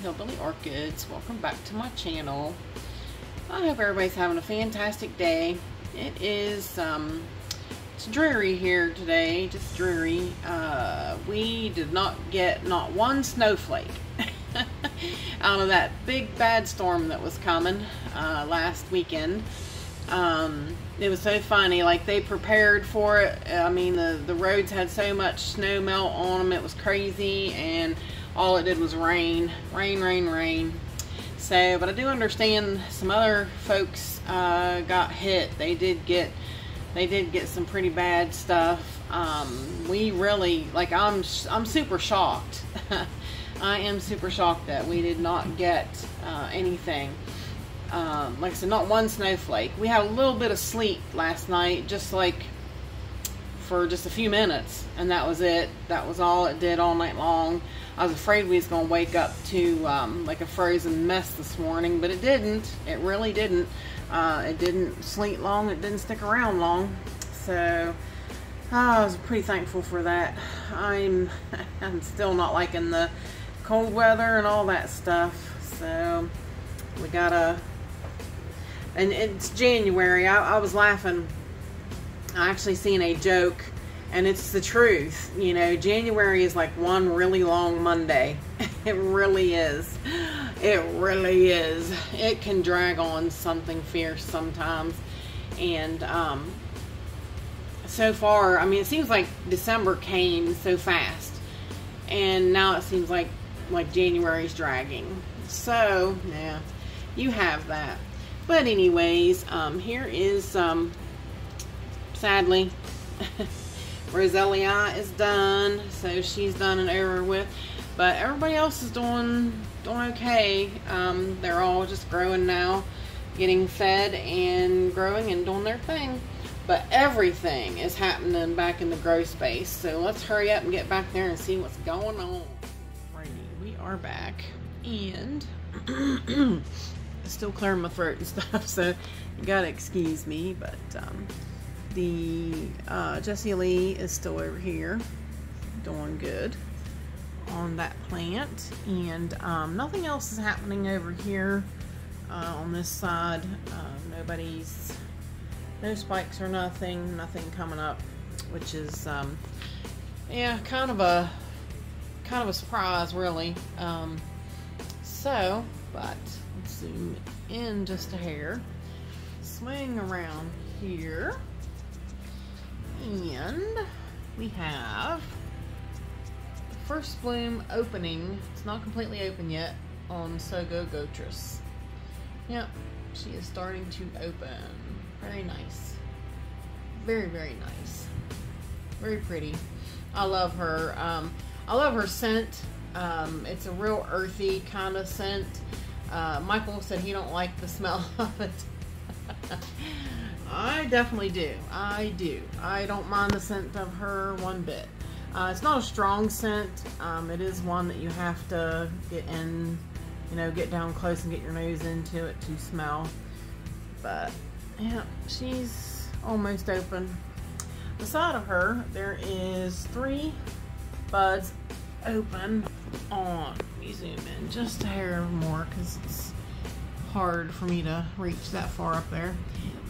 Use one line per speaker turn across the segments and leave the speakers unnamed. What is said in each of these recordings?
Hillbilly Orchids. Welcome back to my channel. I hope everybody's having a fantastic day. It is it's dreary here today, just dreary. We did not get not one snowflake out of that big bad storm that was coming last weekend. It was so funny, like they prepared for it. I mean, the roads had so much snow melt on them, it was crazy, and all it did was rain. So, but I do understand some other folks got hit. They did get some pretty bad stuff. We really, like, I'm super shocked. I am super shocked that we did not get anything. Like I said, not one snowflake. We had a little bit of sleet last night, just like for just a few minutes, and that was it. That was all it did all night long. I was afraid we was going to wake up to like a frozen mess this morning, but it didn't. It really didn't. It didn't sleet long. It didn't stick around long. So I was pretty thankful for that. I'm still not liking the cold weather and all that stuff. So we gotta, and it's January. I was laughing. I actually seen a joke, and it's the truth. You know, January is like one really long Monday. It really is. It really is. It can drag on something fierce sometimes. And so far, I mean, it seems like December came so fast, and now it seems like January's dragging. So yeah, you have that. But anyways, here is sadly Roselia is done, so she's done and over with. But everybody else is doing okay. They're all just growing now, getting fed and growing and doing their thing. But everything is happening back in the grow space. So let's hurry up and get back there and see what's going on. Righty, we are back, and still clearing my throat and stuff, so you gotta excuse me. But the Jessie Lee is still over here doing good on that plant, and nothing else is happening over here on this side. No spikes or nothing coming up, which is yeah, kind of a surprise, really. So, but let's zoom in just a hair, swing around here, and we have the first bloom opening. It's not completely open yet on Sogo Gotris. Yep, she is starting to open. Very nice. Very nice. Very pretty. I love her. I love her scent. It's a real earthy kind of scent. Michael said he don't like the smell of it. I definitely do. I do. I don't mind the scent of her one bit. It's not a strong scent. It is one that you have to get in, you know, get down close and get your nose into it to smell. But yeah, she's almost open. Beside of her, there is 3 buds open on. Let me zoom in just a hair more because it's hard for me to reach that far up there.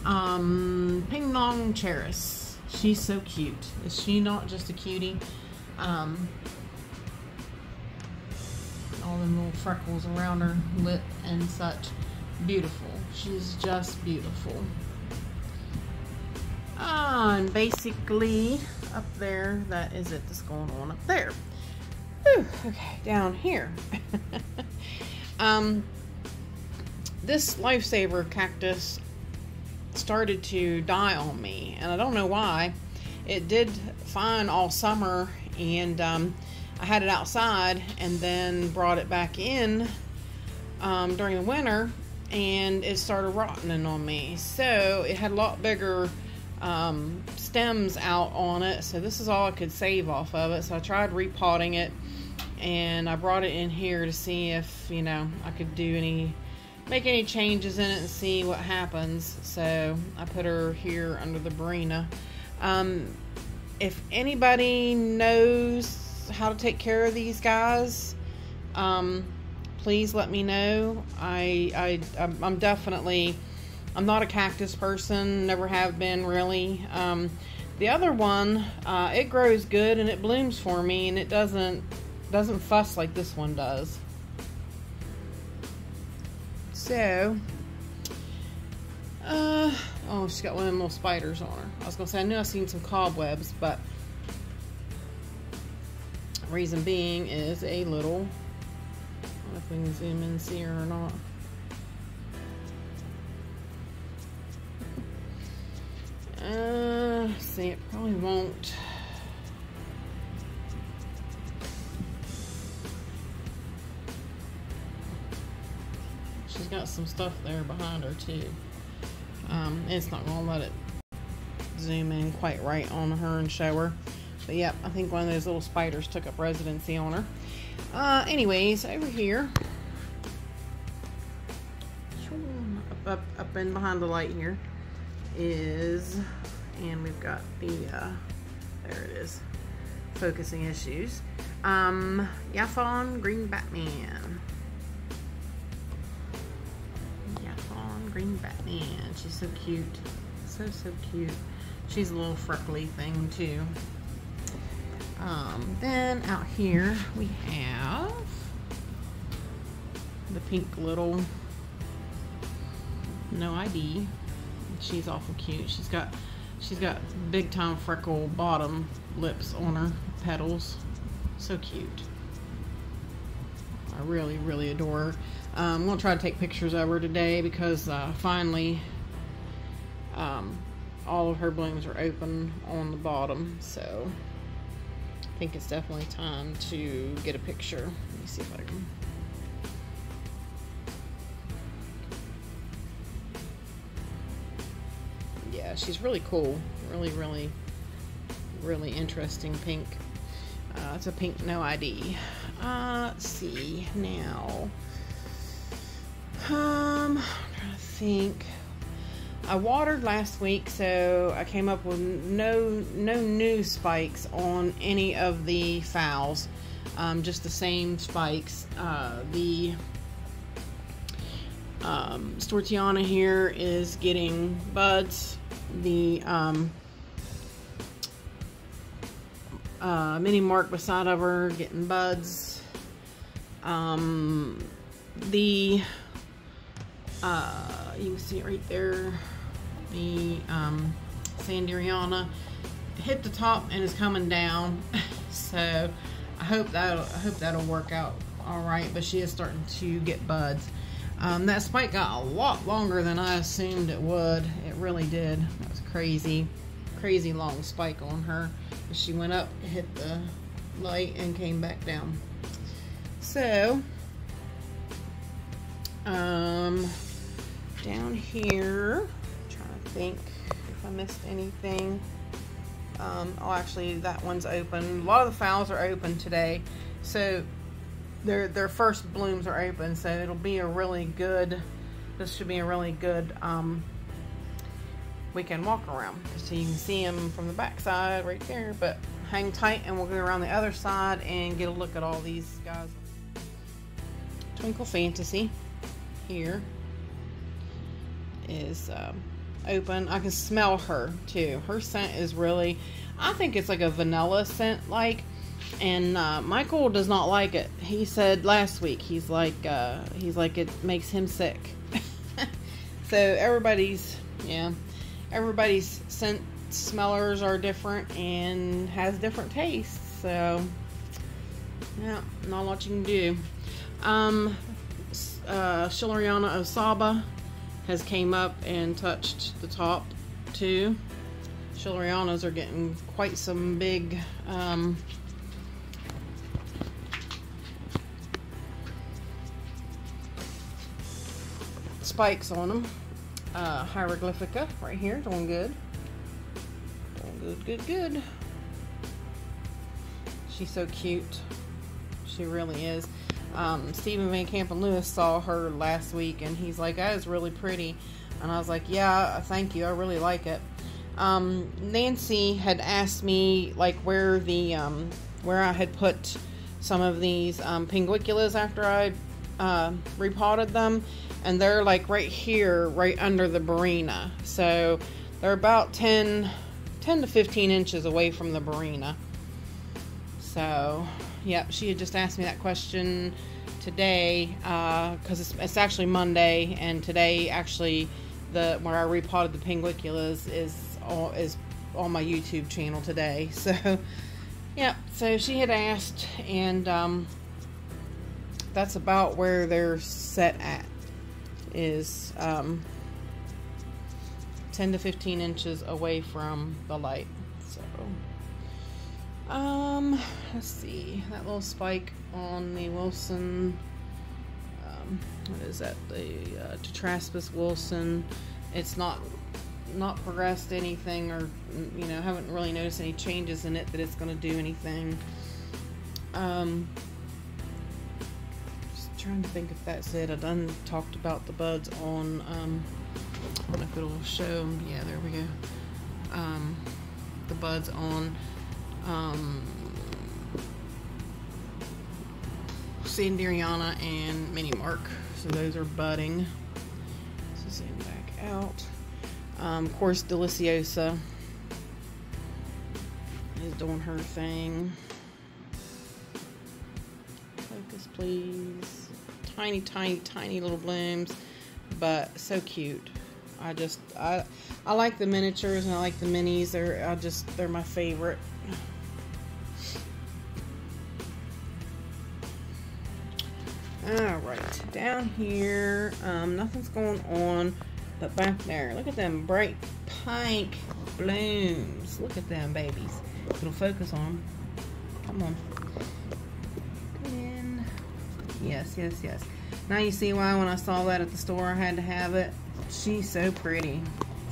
Ping Dong Cheris. She's so cute. Is she not just a cutie? All them little freckles around her lip and such. Beautiful. She's just beautiful. And basically up there, that is it that's going on up there. Whew, okay, down here. This Lifesaver cactus started to die on me, and I don't know why. It did fine all summer, and I had it outside and then brought it back in during the winter, and it started rotting on me. So it had a lot bigger stems out on it, so this is all I could save off of it. So I tried repotting it, and I brought it in here to see if, you know, I could make any changes in it and see what happens. So I put her here under the Barina. If anybody knows how to take care of these guys, please let me know. I'm definitely, I'm not a cactus person, never have been really. The other one, it grows good and it blooms for me, and it doesn't fuss like this one does. So, oh, she's got one of them little spiders on her. I was gonna say, I knew I seen some cobwebs, but reason being is a little, I don't know if we can zoom in and see her or not. See, it probably won't. She's got some stuff there behind her too. It's not gonna let it zoom in quite right on her and show her. But yep, I think one of those little spiders took up residency on her. Anyways, over here, up in behind the light here is, and we've got the, there it is, focusing issues. Yaphon Green Batman. Yaphon Green Batman. She's so cute. So cute. She's a little freckly thing too. Then out here we have the pink little No ID. She's awful cute. She's got big time freckle bottom lips on her petals. So cute. I really adore her. I'm gonna try to take pictures of her today because finally all of her blooms are open on the bottom, so I think it's definitely time to get a picture. Let me see if I can. Yeah, she's really cool. Really interesting pink. It's a pink No ID. Let's see now. I'm trying to think. I watered last week, so I came up with no new spikes on any of the phals. Just the same spikes. The Stortiana here is getting buds. The mini mark beside of her getting buds. You can see it right there. The Sanderiana hit the top and is coming down. So I hope that'll work out all right. But she is starting to get buds. That spike got a lot longer than I assumed it would. It really did. That was crazy long spike on her. She went up, hit the light, and came back down. So down here, I'm trying to think if I missed anything. Oh, actually, that one's open. A lot of the phals are open today, so their first blooms are open. So it'll be a really good. This should be a really good weekend walk around. So you can see them from the back side right there. But hang tight, and we'll go around the other side and get a look at all these guys. Twinkle Fantasy here is open. I can smell her too. Her scent is really, I think it's like a vanilla scent like, and Michael does not like it. He said last week he's like it makes him sick. So everybody's scent smellers are different and has different tastes, so yeah, not much you can do. Shilleriana Osaba has came up and touched the top too. Shillerianas are getting quite some big spikes on them. Hieroglyphica right here, doing good. Good. She's so cute. She really is. Stephen Van Camp and Lewis saw her last week, and he's like, that is really pretty. And I was like, yeah, thank you, I really like it. Nancy had asked me like where the where I had put some of these pinguiculas after I repotted them, and they're like right here, right under the Barina. So they're about 10 to 15 inches away from the Barina. So, yep, she had just asked me that question today, because it's actually Monday, and today actually where I repotted the pinguiculas is on my YouTube channel today. So, yeah, so she had asked, and that's about where they're set at, is 10 to 15 inches away from the light. So, let's see, that little spike on the Wilson, what is that, the Tetraspis Wilson, it's not progressed anything, or, you know, haven't really noticed any changes in it that it's going to do anything. Just trying to think if that's it. I done talked about the buds on, if it'll show, yeah, there we go, the buds on Sanderiana and Mini Mark. So those are budding. So zoom back out. Of course, Deliciosa is doing her thing. Focus, please. Tiny, tiny, tiny little blooms, but so cute. I like the miniatures, and I like the minis. They're my favorite. Alright, down here, nothing's going on, but back there, look at them bright pink blooms. Look at them babies. It'll focus on them. Come on. Come in. Yes, yes, yes. Now you see why when I saw that at the store I had to have it. She's so pretty.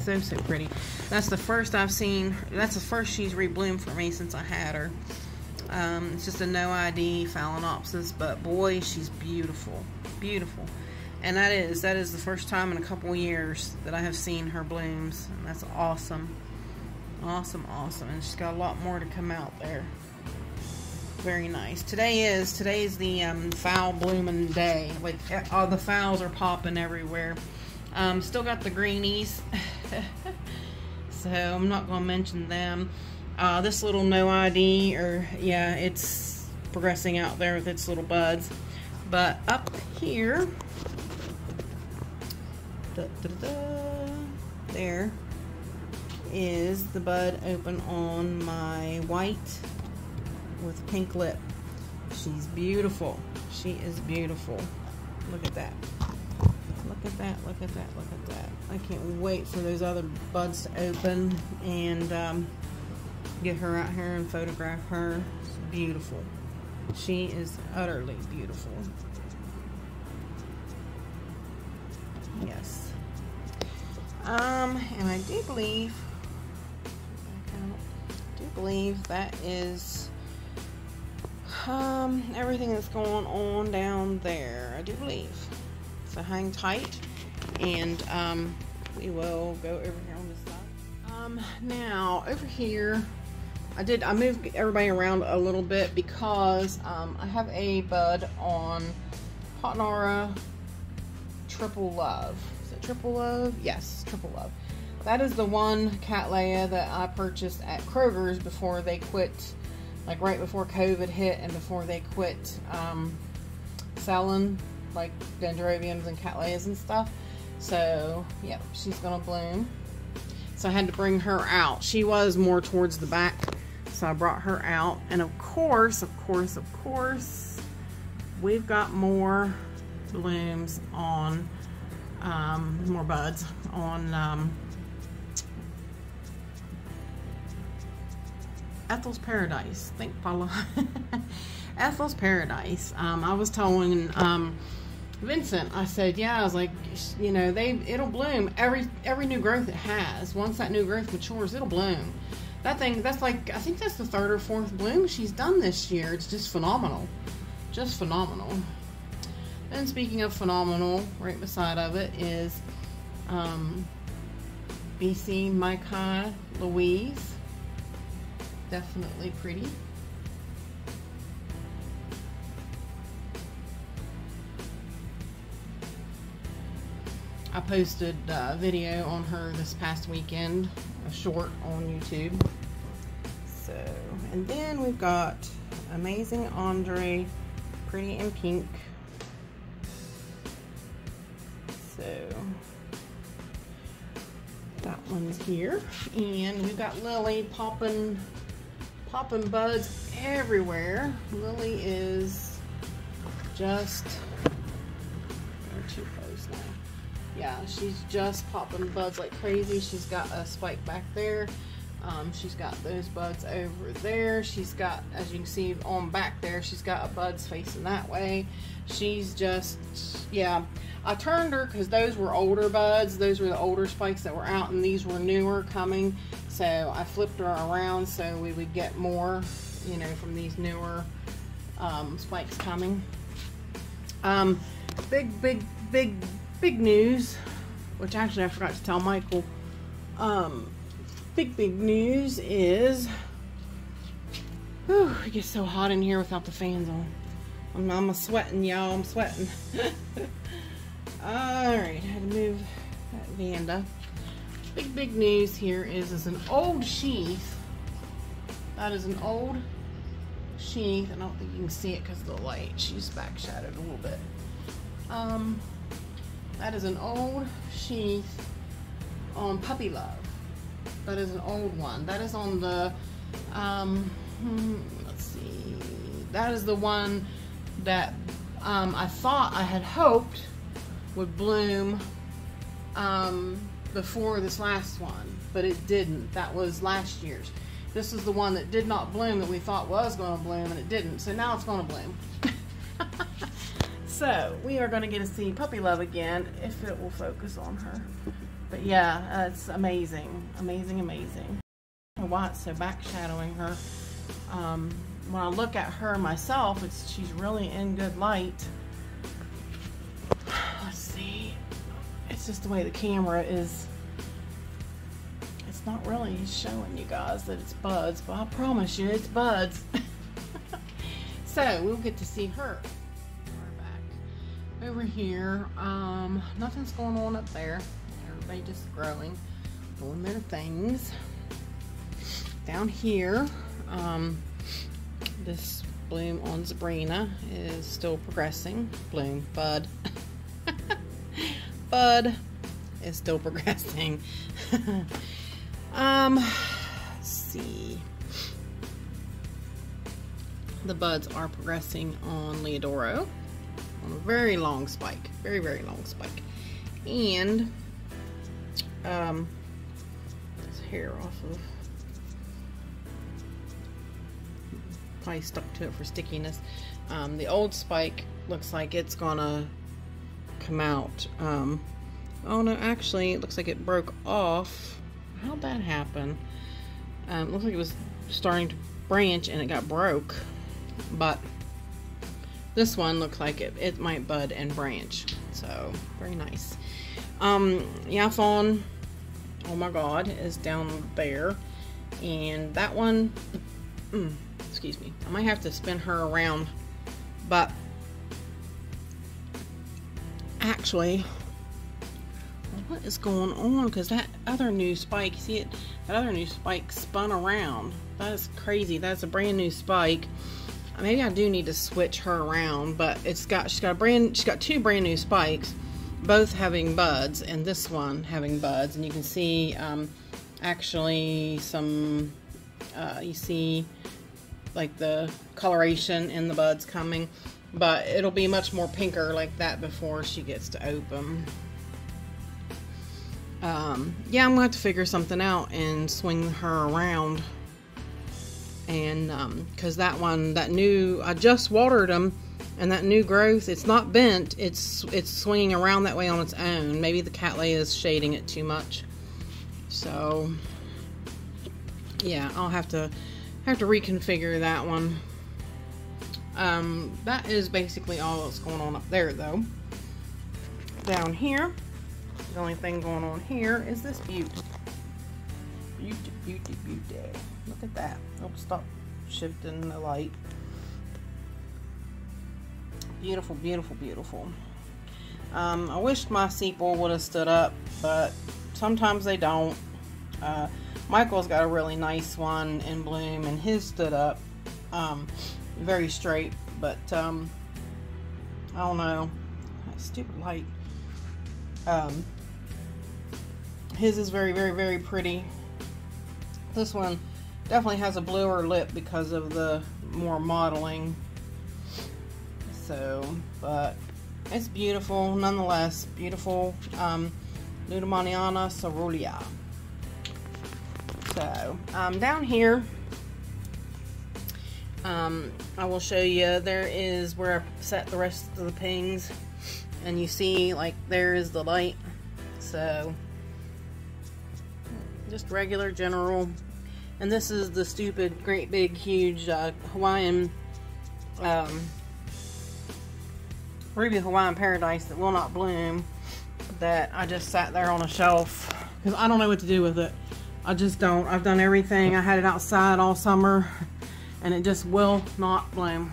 So, so pretty. That's the first I've seen. That's the first she's rebloomed for me since I had her. It's just a no ID Phalaenopsis, but boy, she's beautiful, beautiful. And that is the first time in a couple years that I have seen her blooms, and that's awesome, awesome, awesome. And she's got a lot more to come out there. Very nice. Today is the foul blooming day. Like all the fowls are popping everywhere. Still got the greenies, so I'm not gonna mention them. This little no ID, or yeah, it's progressing out there with its little buds. But up here, there is the bud open on my white with pink lip. She's beautiful. She is beautiful. Look at that. Look at that, look at that, look at that. I can't wait for those other buds to open and get her out here and photograph her. It's beautiful. She is utterly beautiful. Yes. And I do believe that is everything that's going on down there. I do believe. So hang tight, and we will go over here on this side. Now over here, I moved everybody around a little bit because I have a bud on Potnara Triple Love. Is it Triple Love? Yes, Triple Love. That is the one Cattleya that I purchased at Kroger's before they quit, like right before COVID hit and before they quit selling like dendrobiums and Cattleyas and stuff. So yeah, she's gonna bloom. So I had to bring her out. She was more towards the back, so I brought her out. And of course, we've got more blooms on, more buds on Ethel's Paradise. Think Paula. Ethel's Paradise. I was telling Vincent, I said, yeah, I was like, you know, it'll bloom every new growth it has. Once that new growth matures, it'll bloom. That thing, that's like, I think that's the 3rd or 4th bloom she's done this year. It's just phenomenal. Just phenomenal. And speaking of phenomenal, right beside of it is BC Micah Louise. Definitely pretty. I posted a video on her this past weekend, a short on YouTube. So, and then we've got Amazing Andre, Pretty in Pink. So that one's here, and we've got Lily popping buds everywhere. Lily is just too close now. Yeah, she's just popping buds like crazy. She's got a spike back there. She's got those buds over there. She's got, as you can see on back there, she's got a buds facing that way. She's just, yeah. I turned her because those were older buds. Those were the older spikes that were out, and these were newer coming. So I flipped her around so we would get more, you know, from these newer spikes coming. Big news, which actually I forgot to tell Michael. Big news is, whew, it gets so hot in here without the fans on. I'm sweating, y'all. I'm sweating. Alright, I had to move that Vanda. Big news here is an old sheath. That is an old sheath. I don't think you can see it because of the light. She's back shadowed a little bit. That is an old sheath on Puppy Love. That is an old one. That is on the, let's see. That is the one that I thought I had hoped would bloom before this last one, but it didn't. That was last year's. This is the one that did not bloom that we thought was going to bloom, and it didn't. So now it's going to bloom. So we are going to get to see Puppy Love again if it will focus on her. But yeah, it's amazing, amazing. Why it's so back shadowing her. When I look at her myself, she's really in good light. Let's see. It's just the way the camera is. It's not really showing you guys that it's buds, but I promise you it's buds. So we'll get to see her. We're back over here. Nothing's going on up there. Everybody just growing, doing their things. Down here, this bloom on Sabrina is still progressing. Bud. Bud is still progressing. Let's see. The buds are progressing on Leodoro on a very long spike. Very long spike. And this hair off of, probably stuck to it for stickiness. The old spike looks like it's gonna come out. Oh no, actually it looks like it broke off. How'd that happen? Looks like it was starting to branch and it got broke, but this one looks like it might bud and branch, so very nice. Yaphon, oh my god, is down there, and that one, excuse me, I might have to spin her around, but actually, what is going on? Because that other new spike, see it? That other new spike spun around. That is crazy. That's a brand new spike. Maybe I do need to switch her around, but she's got two brand new spikes, both having buds, and this one having buds, and you can see actually some you see like the coloration in the buds coming, but it'll be much more pinker like that before she gets to open. Yeah, I'm gonna have to figure something out and swing her around, and because that new, I just watered them, and that new growth, it's not bent, it's swinging around that way on its own. Maybe the Cattleya is shading it too much, so yeah, I'll have to reconfigure that one. That is basically all that's going on up there, though. Down here, the only thing going on here is this beauty. Beauty. Look at that. I'll stop shifting the light. Beautiful. I wished my sepal would have stood up, but sometimes they don't. Michael's got a really nice one in bloom, and his stood up very straight, but I don't know, that stupid light. His is very, very, very pretty. This one definitely has a bluer lip because of the more modeling. So, but it's beautiful nonetheless. Beautiful Ludemaniana Cerulean. So, down here, I will show you, there is where I set the rest of the pings, and you see, like, there is the light. So, just regular general, and this is the stupid, great big, huge Hawaiian, Ruby Hawaiian Paradise that will not bloom, that I just sat there on a shelf, because I don't know what to do with it. I just don't. I've done everything. I had it outside all summer, and it just will not bloom.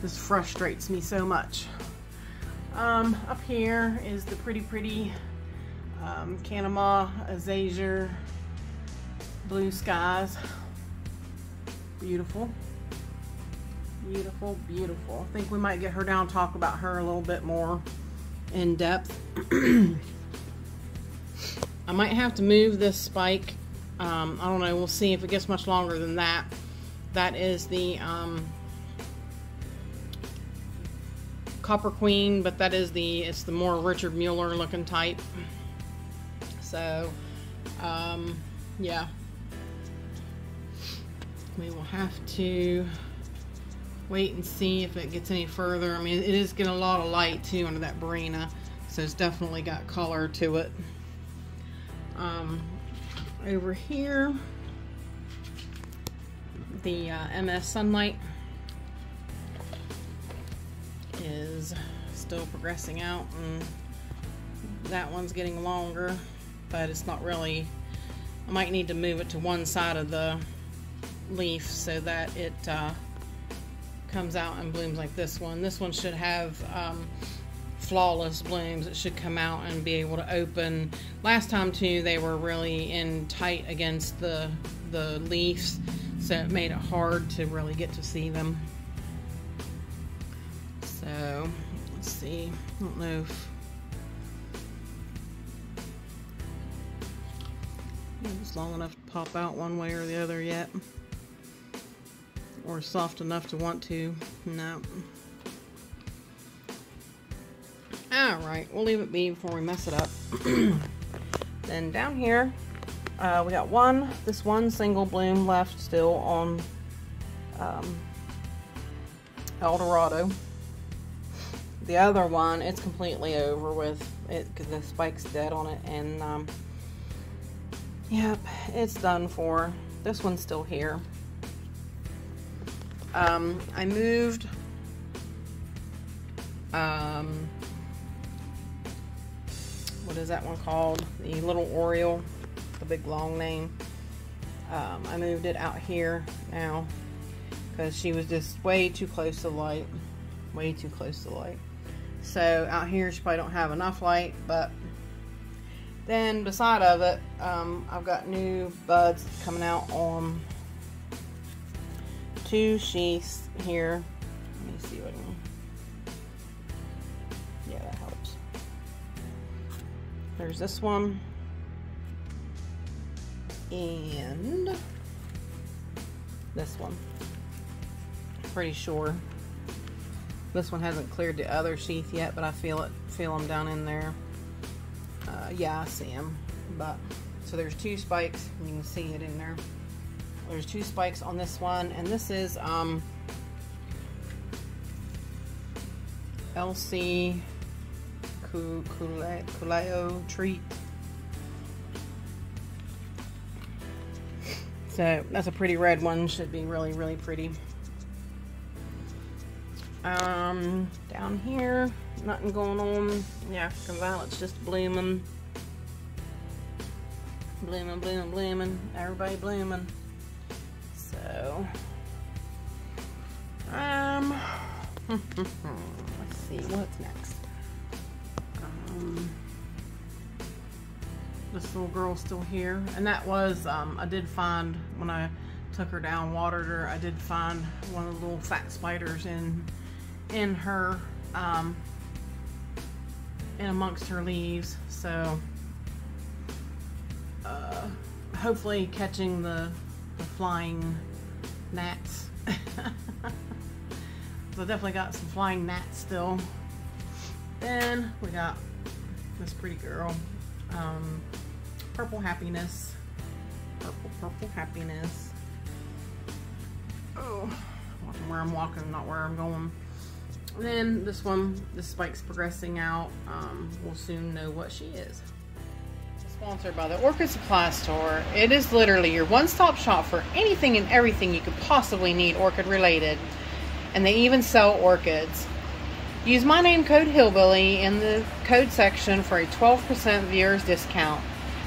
This frustrates me so much. Up here is the pretty Kanama Azazure Blue Skies. Beautiful. Beautiful, beautiful. I think we might get her down and talk about her a little bit more in depth. I might have to move this spike. I don't know. We'll see if it gets much longer than that. That is the Copper Queen, but that is it's the more Richard Mueller looking type. So, yeah. We will have to wait and see if it gets any further. I mean, it is getting a lot of light too under that Barina, so it's definitely got color to it. Over here, the MS Sunlight is still progressing out, and that one's getting longer, but it's not really. I might need to move it to one side of the leaf so that it comes out and blooms like this one. This one should have flawless blooms. It should come out and be able to open. Last time too, they were really in tight against the leaves, so it made it hard to really get to see them. So let's see. I don't know if it's long enough to pop out one way or the other yet, or soft enough to want to. No. Alright, we'll leave it be before we mess it up. Then down here, we got this one single bloom left still on Eldorado. The other one, it's completely over with it because the spike's dead on it, and yep, it's done for. This one's still here. I moved what is that one called? The Little Oriole, the big long name. I moved it out here now because she was just way too close to the light. Way too close to the light. So out here she probably don't have enough light, but then beside of it, I've got new buds coming out on 2 sheaths here. Let me see what I mean. Yeah, that helps. There's this one, and this one. Pretty sure this one hasn't cleared the other sheath yet, but I feel them down in there. Yeah, I see them. But so there's 2 spikes. You can see it in there. There's 2 spikes on this one, and this is LC Kuleo Treat. So that's a pretty red one. Should be really, really pretty. Down here, nothing going on. Yeah, African Violet's just blooming. Blooming, blooming, blooming. Everybody blooming. So, let's see what's next. This little girl's still here, and that was I did find when I took her down, watered her, I did find one of the little fat spiders in her in amongst her leaves. So hopefully catching the flying gnats. So I definitely got some flying gnats still. Then we got this pretty girl, Purple Happiness. Purple Happiness. Oh, walking where I'm walking, not where I'm going. And then this one, this spike's progressing out. We'll soon know what she is. Sponsored by the Orchid Supply Store. It is literally your one-stop shop for anything and everything you could possibly need orchid related. And they even sell orchids. Use my name code Hillbilly in the code section for a 12% viewers discount.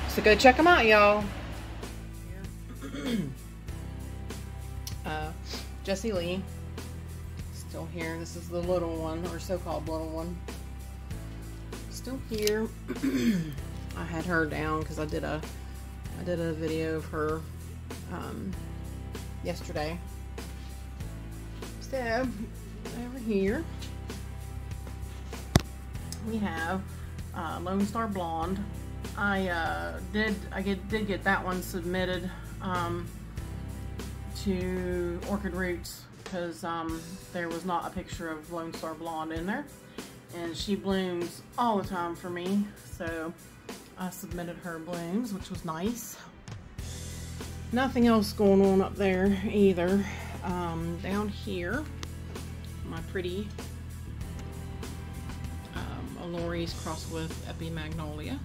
So go check them out, y'all. Jessie Lee, still here. This is the little one, or so-called little one. Still here. I had her down because I did a video of her yesterday. So over here we have Lone Star Blonde. I did get that one submitted to Orchid Roots because there was not a picture of Lone Star Blonde in there, and she blooms all the time for me, so I submitted her blooms, which was nice. Nothing else going on up there either. Down here, my pretty Alories crossed with Epimagnolia.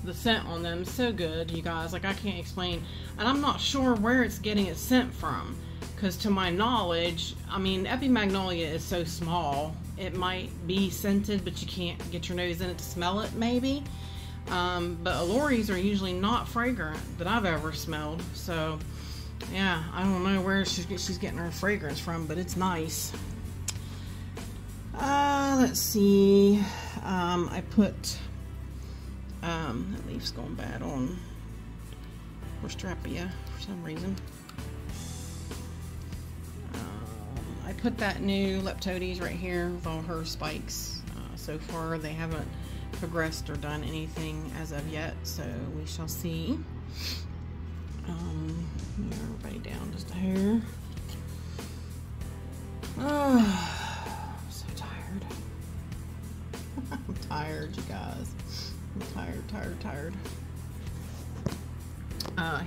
The scent on them is so good, you guys, like I can't explain, and I'm not sure where it's getting its scent from, because to my knowledge, I mean, Epimagnolia is so small, it might be scented, but you can't get your nose in it to smell it, maybe. But Alories are usually not fragrant that I've ever smelled, so yeah, I don't know where she's getting her fragrance from, but it's nice. Let's see, I put that leaf's going bad on Rostrapia for some reason. I put that new Leptodes right here with all her spikes. So far they haven't progressed or done anything as of yet, so we shall see. Everybody down just a hair. Oh, I'm so tired. I'm tired, you guys. I'm tired.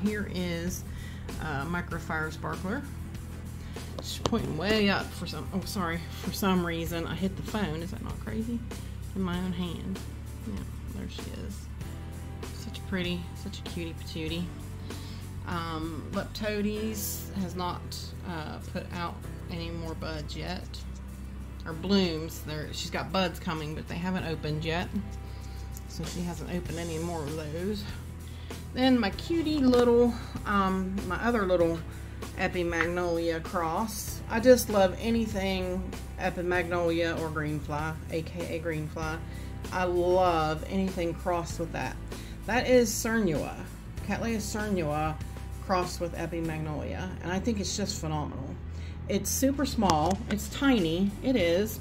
Here is Microfire Sparkler. She's pointing way up for some reason. I hit the phone. Is that not crazy? In my own hand. Yeah, there she is. Such a cutie patootie. Leptodes has not put out any more buds yet. Or blooms. She's got buds coming, but they haven't opened yet. So she hasn't opened any more of those. Then my cutie little, my other little Epimagnolia cross. I just love anything Epimagnolia or greenfly, aka greenfly. I love anything crossed with that. That is Cernua, Cattleya cernua crossed with Epimagnolia, and I think it's just phenomenal. It's super small, it's tiny, it is,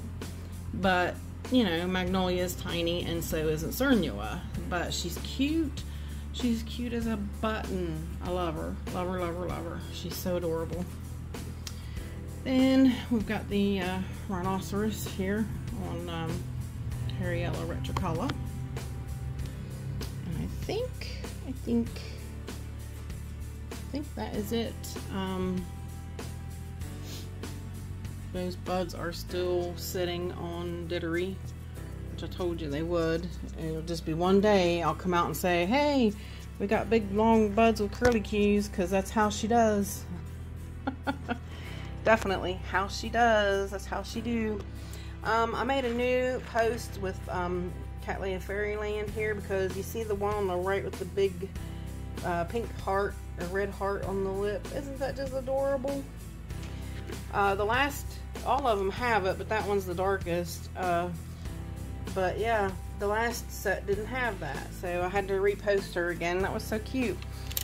but you know, Magnolia is tiny and so isn't Cernua, but she's cute. She's cute as a button. I love her. Love her. She's so adorable. Then we've got the rhinoceros here on Harryella retricola. And I think that is it. Those buds are still sitting on Dittery, which I told you they would. It'll just be one day I'll come out and say, hey, we got big long buds with curlicues, because that's how she does. Definitely how she does. That's how she do. I made a new post with Cattleya Fairyland here, because you see the one on the right with the big pink heart or red heart on the lip. Isn't that just adorable? The last all of them have it, but that one's the darkest. But yeah, the last set didn't have that, so I had to repost her again. That was so cute.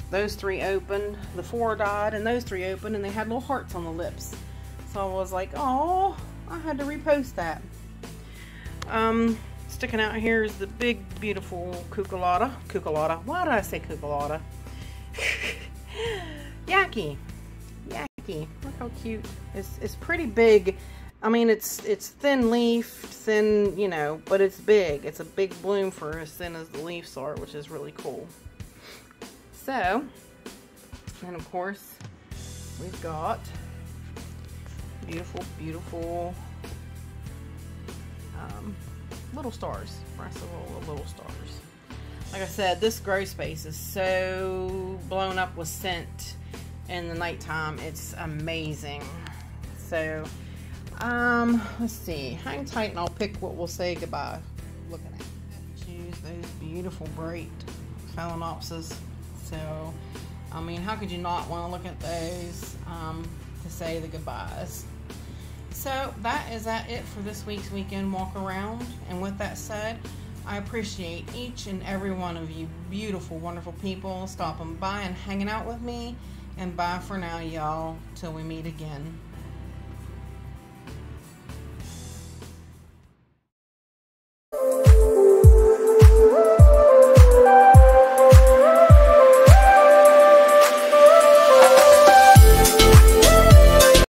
Those 3 opened, the 4 died, and those 3 opened, and they had little hearts on the lips. So I was like, oh, I had to repost that. Sticking out here is the big, beautiful cuculata. Cuculata. Why did I say cuculata? Yaki. Yaki. Look how cute. It's pretty big. I mean, it's thin leaf, thin, you know, but it's big. It's a big bloom for as thin as the leaves are, which is really cool. So, and of course, we've got beautiful, beautiful little stars. Brassavola little stars. Like I said, this grow space is so blown up with scent in the nighttime. It's amazing. So, let's see. Hang tight and I'll pick what we'll say goodbye. Looking at. Choose those beautiful bright phalaenopsis. So, I mean, how could you not want to look at those to say the goodbyes? So that is it for this week's weekend walk around. And with that said, I appreciate each and every one of you beautiful, wonderful people stopping by and hanging out with me. And bye for now, y'all, till we meet again.